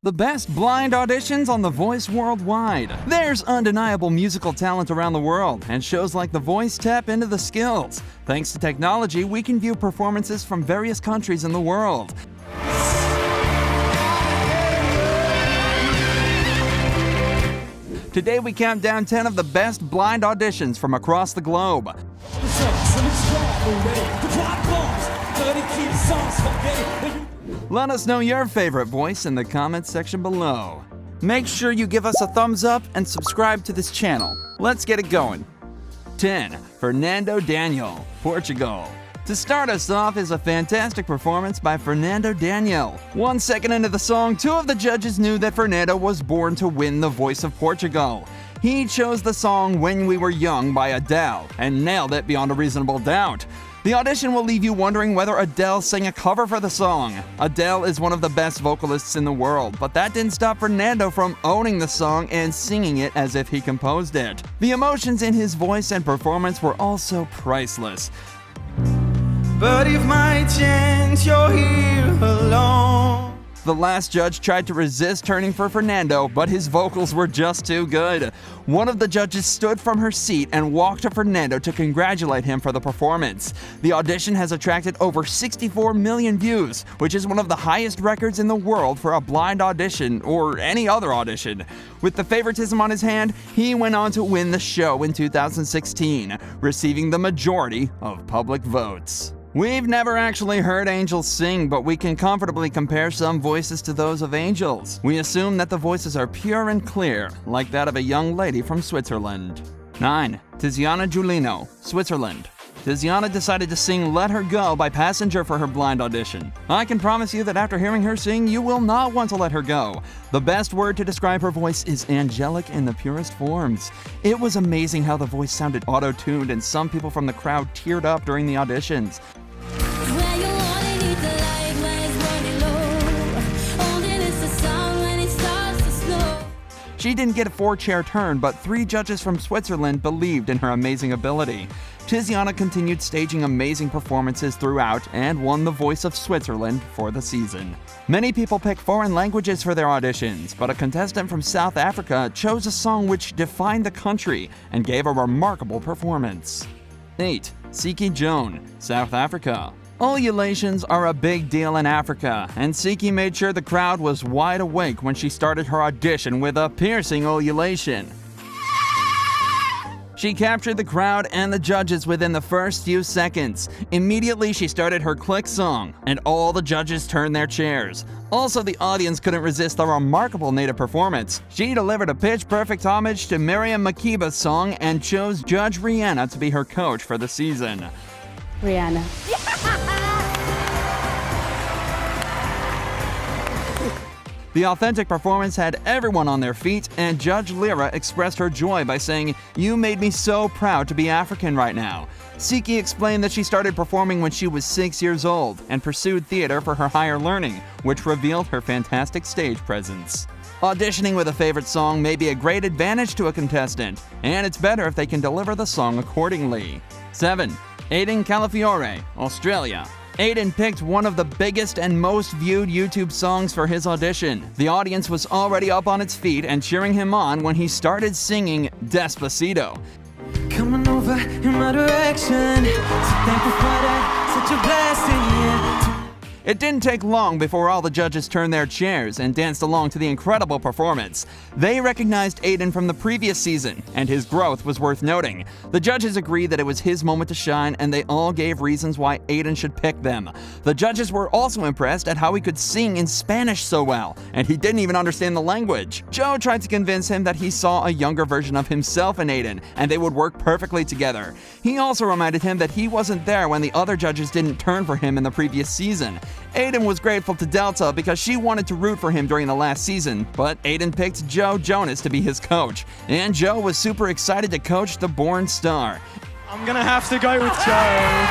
The best blind auditions on The Voice worldwide. There's undeniable musical talent around the world, and shows like The Voice tap into the skills. Thanks to technology, we can view performances from various countries in the world. Today we count down 10 of the best blind auditions from across the globe. Let us know your favorite voice in the comments section below. Make sure you give us a thumbs up and subscribe to this channel. Let's get it going. 10. Fernando Daniel, Portugal. To start us off is a fantastic performance by Fernando Daniel. 1 second into the song, 2 of the judges knew that Fernando was born to win the Voice of Portugal. He chose the song When We Were Young by Adele and nailed it beyond a reasonable doubt. The audition will leave you wondering whether Adele sang a cover for the song. Adele is one of the best vocalists in the world, but that didn't stop Fernando from owning the song and singing it as if he composed it. The emotions in his voice and performance were also priceless. But if my chance you're here alone. The last judge tried to resist turning for Fernando, but his vocals were just too good. One of the judges stood from her seat and walked to Fernando to congratulate him for the performance. The audition has attracted over 64 million views, which is one of the highest records in the world for a blind audition or any other audition. With the favoritism on his hand, he went on to win the show in 2016, receiving the majority of public votes. We've never actually heard angels sing, but we can comfortably compare some voices to those of angels. We assume that the voices are pure and clear, like that of a young lady from Switzerland. 9. Tiziana Julinho, Switzerland. Tiziana decided to sing Let Her Go by Passenger for her blind audition. I can promise you that after hearing her sing, you will not want to let her go. The best word to describe her voice is angelic in the purest forms. It was amazing how the voice sounded auto-tuned, and some people from the crowd teared up during the auditions. She didn't get a 4-chair turn, but 3 judges from Switzerland believed in her amazing ability. Tiziana continued staging amazing performances throughout and won the Voice of Switzerland for the season. Many people pick foreign languages for their auditions, but a contestant from South Africa chose a song which defined the country and gave a remarkable performance. 8. Siphi Joan, South Africa. Ululations are a big deal in Africa, and Siphi made sure the crowd was wide awake when she started her audition with a piercing ululation. She captured the crowd and the judges within the first few seconds. Immediately, she started her click song, and all the judges turned their chairs. Also, the audience couldn't resist the remarkable native performance. She delivered a pitch-perfect homage to Miriam Makiba's song and chose Judge Rihanna to be her coach for the season. Rihanna. The authentic performance had everyone on their feet, and Judge Lyra expressed her joy by saying, "You made me so proud to be African right now." Siphi explained that she started performing when she was 6 years old and pursued theater for her higher learning, which revealed her fantastic stage presence. Auditioning with a favorite song may be a great advantage to a contestant, and it's better if they can deliver the song accordingly. 7. Aiden Calafiore, Australia. Aiden picked one of the biggest and most viewed YouTube songs for his audition. The audience was already up on its feet and cheering him on when he started singing Despacito. Coming over in my direction. So thankful for that, such a blessing, yeah. It didn't take long before all the judges turned their chairs and danced along to the incredible performance. They recognized Aiden from the previous season, and his growth was worth noting. The judges agreed that it was his moment to shine, and they all gave reasons why Aiden should pick them. The judges were also impressed at how he could sing in Spanish so well, and he didn't even understand the language. Joe tried to convince him that he saw a younger version of himself in Aiden, and they would work perfectly together. He also reminded him that he wasn't there when the other judges didn't turn for him in the previous season. Aiden was grateful to Delta because she wanted to root for him during the last season, but Aiden picked Joe Jonas to be his coach, and Joe was super excited to coach the born star. I'm gonna have to go with Joe.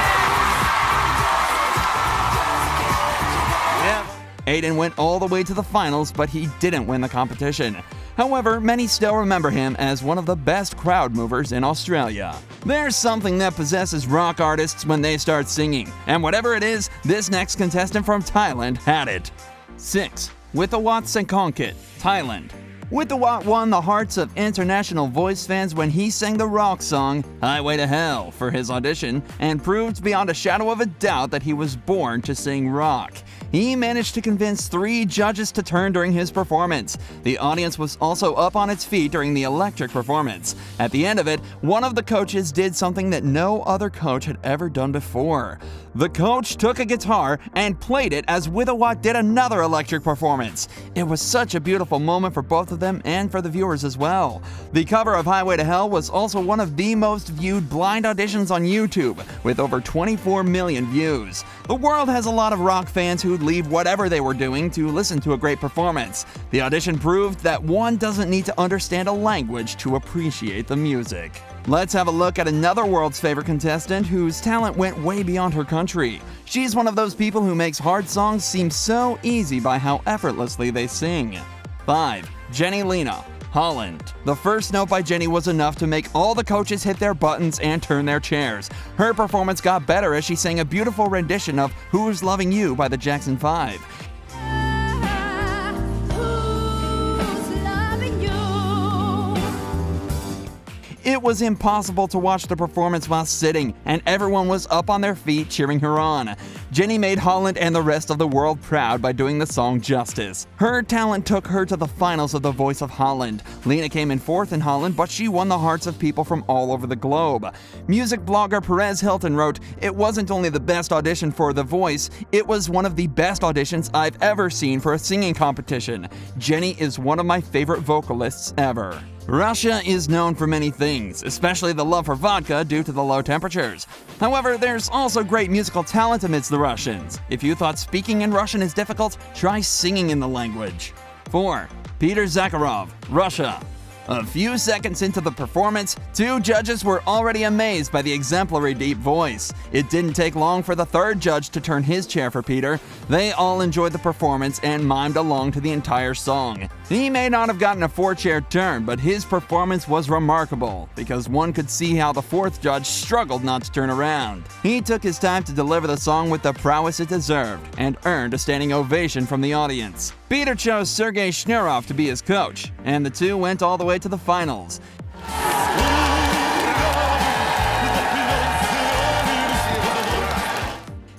Aiden went all the way to the finals, but he didn't win the competition. However, many still remember him as one of the best crowd movers in Australia. There's something that possesses rock artists when they start singing, and whatever it is, this next contestant from Thailand had it. 6. Wat Son Thailand. Wat won the hearts of international voice fans when he sang the rock song Highway to Hell for his audition and proved beyond a shadow of a doubt that he was born to sing rock. He managed to convince 3 judges to turn during his performance. The audience was also up on its feet during the electric performance. At the end of it, one of the coaches did something that no other coach had ever done before. The coach took a guitar and played it as Wat did another electric performance. It was such a beautiful moment for both of them and for the viewers as well. The cover of Highway to Hell was also one of the most viewed blind auditions on YouTube, with over 24 million views. The world has a lot of rock fans who'd leave whatever they were doing to listen to a great performance. The audition proved that one doesn't need to understand a language to appreciate the music. Let's have a look at another world's favorite contestant whose talent went way beyond her country. She's one of those people who makes hard songs seem so easy by how effortlessly they sing. 5. Lina, Holland. The first note by Jenny was enough to make all the coaches hit their buttons and turn their chairs. Her performance got better as she sang a beautiful rendition of Who's Loving You by the Jackson 5. It was impossible to watch the performance while sitting, and everyone was up on their feet cheering her on. Jenny made Holland and the rest of the world proud by doing the song justice. Her talent took her to the finals of The Voice of Holland. Lina came in 4th in Holland, but she won the hearts of people from all over the globe. Music blogger Perez Hilton wrote, "It wasn't only the best audition for The Voice, it was one of the best auditions I've ever seen for a singing competition. Jenny is one of my favorite vocalists ever." Russia is known for many things, especially the love for vodka due to the low temperatures. However, there's also great musical talent amidst the Russians. If you thought speaking in Russian is difficult, try singing in the language. 4. Peter Zakharov, Russia. A few seconds into the performance, 2 judges were already amazed by the exemplary deep voice. It didn't take long for the 3rd judge to turn his chair for Peter. They all enjoyed the performance and mimed along to the entire song. He may not have gotten a 4-chair turn, but his performance was remarkable, because one could see how the 4th judge struggled not to turn around. He took his time to deliver the song with the prowess it deserved, and earned a standing ovation from the audience. Peter chose Sergei Shnurov to be his coach, and the 2 went all the way to the finals.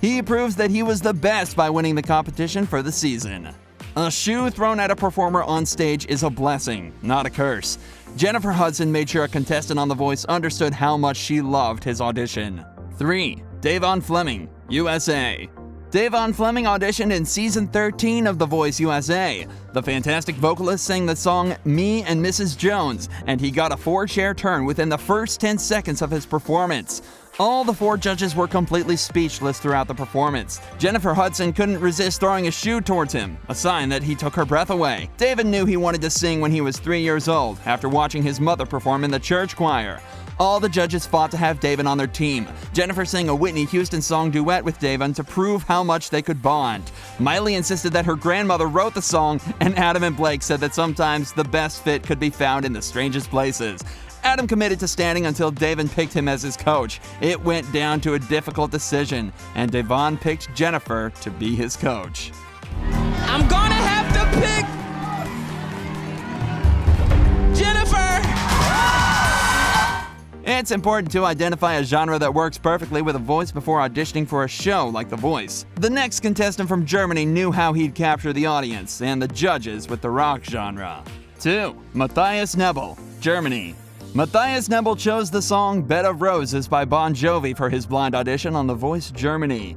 He proves that he was the best by winning the competition for the season. A shoe thrown at a performer on stage is a blessing, not a curse. Jennifer Hudson made sure a contestant on The Voice understood how much she loved his audition. 3. Devon Fleming, USA. Devon Fleming auditioned in Season 13 of The Voice USA. The fantastic vocalist sang the song Me and Mrs. Jones, and he got a 4-chair turn within the first 10 seconds of his performance. All the 4 judges were completely speechless throughout the performance. Jennifer Hudson couldn't resist throwing a shoe towards him, a sign that he took her breath away. David knew he wanted to sing when he was 3 years old, after watching his mother perform in the church choir. All the judges fought to have Devon on their team. Jennifer sang a Whitney Houston song duet with Devon to prove how much they could bond. Miley insisted that her grandmother wrote the song, and Adam and Blake said that sometimes the best fit could be found in the strangest places. Adam committed to standing until Devon picked him as his coach. It went down to a difficult decision, and Devon picked Jennifer to be his coach. I'm gonna have to pick Jennifer. It's important to identify a genre that works perfectly with a voice before auditioning for a show like The Voice. The next contestant from Germany knew how he'd capture the audience and the judges with the rock genre. 2. Matthias Neville, Germany. Matthias Neville chose the song Bed of Roses by Bon Jovi for his blind audition on The Voice Germany.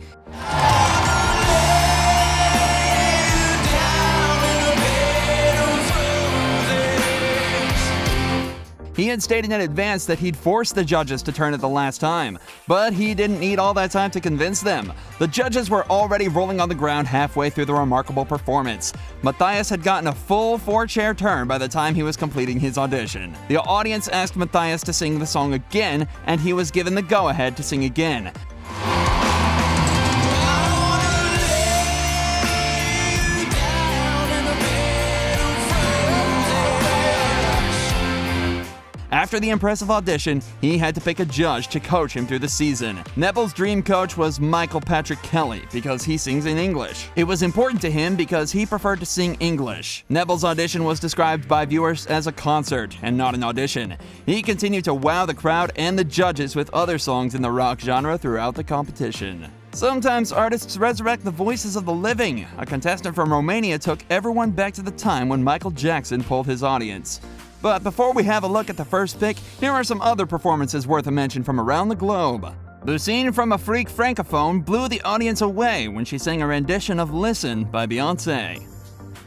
He had stated in advance that he'd force the judges to turn it the last time, but he didn't need all that time to convince them. The judges were already rolling on the ground halfway through the remarkable performance. Matthias had gotten a full 4-chair turn by the time he was completing his audition. The audience asked Matthias to sing the song again, and he was given the go-ahead to sing again. After the impressive audition, he had to pick a judge to coach him through the season. Neville's dream coach was Michael Patrick Kelly because he sings in English. It was important to him because he preferred to sing English. Neville's audition was described by viewers as a concert and not an audition. He continued to wow the crowd and the judges with other songs in the rock genre throughout the competition. Sometimes artists resurrect the voices of the living. A contestant from Romania took everyone back to the time when Michael Jackson pulled his audience. But before we have a look at the first pick, here are some other performances worth a mention from around the globe. Lucine from A Freak Francophone blew the audience away when she sang a rendition of Listen by Beyoncé.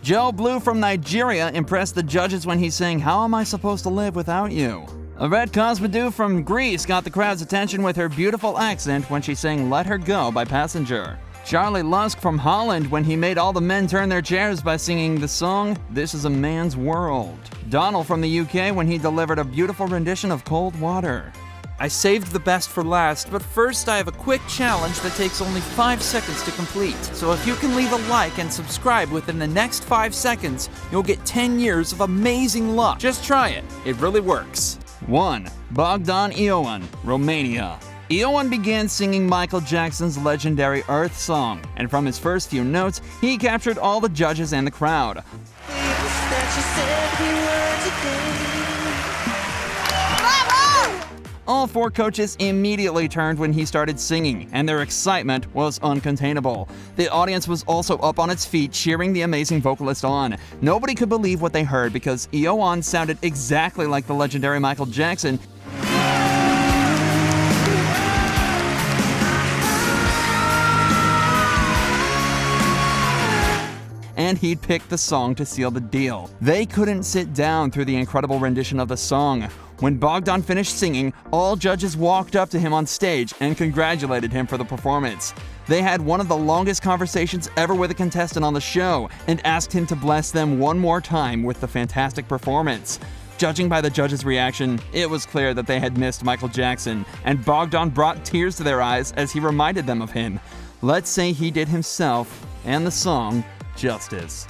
Joe Blue from Nigeria impressed the judges when he sang How Am I Supposed to Live Without You? Aret Cosmodou from Greece got the crowd's attention with her beautiful accent when she sang Let Her Go by Passenger. Charlie Lusk from Holland when he made all the men turn their chairs by singing the song This Is a Man's World. Donald from the UK when he delivered a beautiful rendition of Cold Water. I saved the best for last, but first I have a quick challenge that takes only 5 seconds to complete. So if you can leave a like and subscribe within the next 5 seconds, you'll get 10 years of amazing luck. Just try it. It really works. 1. Bogdan, Owen, Romania. Owen began singing Michael Jackson's legendary Earth song, and from his first few notes, he captured all the judges and the crowd. All 4 coaches immediately turned when he started singing, and their excitement was uncontainable. The audience was also up on its feet cheering the amazing vocalist on. Nobody could believe what they heard because Owen sounded exactly like the legendary Michael Jackson. And he'd picked the song to seal the deal. They couldn't sit down through the incredible rendition of the song. When Bogdan finished singing, all judges walked up to him on stage and congratulated him for the performance. They had one of the longest conversations ever with a contestant on the show and asked him to bless them one more time with the fantastic performance. Judging by the judges' reaction, it was clear that they had missed Michael Jackson, and Bogdan brought tears to their eyes as he reminded them of him. Let's say he did himself and the song justice.